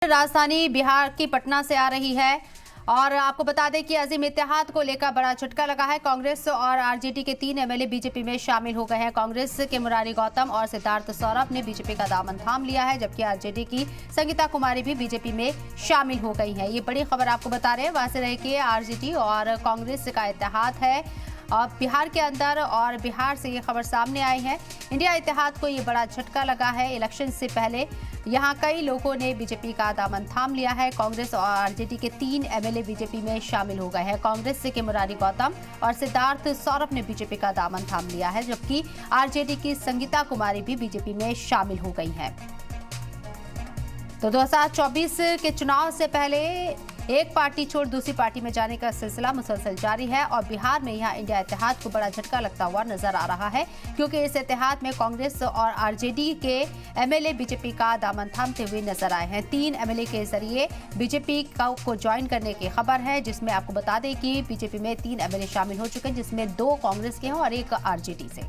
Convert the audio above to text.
राजधानी बिहार की पटना से आ रही है और आपको बता दें कि अजीम इत्तेहाद को लेकर बड़ा झटका लगा है। कांग्रेस और आरजेडी के 3 एमएलए बीजेपी में शामिल हो गए हैं। कांग्रेस के मुरारी गौतम और सिद्धार्थ सौरभ ने बीजेपी का दामन थाम लिया है, जबकि आरजेडी की संगीता कुमारी भी बीजेपी में शामिल हो गई हैं। ये बड़ी खबर आपको बता रहे हैं। वहां से रह के आरजेडी और कांग्रेस का इत्तेहाद है और बिहार के अंदर और बिहार से ये खबर सामने आई है। इंडिया इत्तेहाद को ये बड़ा झटका लगा है। इलेक्शन से पहले यहाँ कई लोगों ने बीजेपी का दामन थाम लिया है। कांग्रेस और आरजेडी के 3 एमएलए बीजेपी में शामिल हो गए हैं। कांग्रेस के मुरारी गौतम और सिद्धार्थ सौरभ ने बीजेपी का दामन थाम लिया है, जबकि आरजेडी की संगीता कुमारी भी बीजेपी में शामिल हो गई हैं। तो 2024 के चुनाव से पहले एक पार्टी छोड़ दूसरी पार्टी में जाने का सिलसिला मुसलसल जारी है और बिहार में यहां इंडिया इत्तेहाद को बड़ा झटका लगता हुआ नजर आ रहा है, क्योंकि इस इत्तेहाद में कांग्रेस और आरजेडी के एमएलए बीजेपी का दामन थामते हुए नजर आए हैं। 3 एमएलए के जरिए बीजेपी को ज्वाइन करने की खबर है, जिसमें आपको बता दें कि बीजेपी में 3 एमएलए शामिल हो चुके हैं, जिसमें 2 कांग्रेस के हैं और 1 आरजेडी से।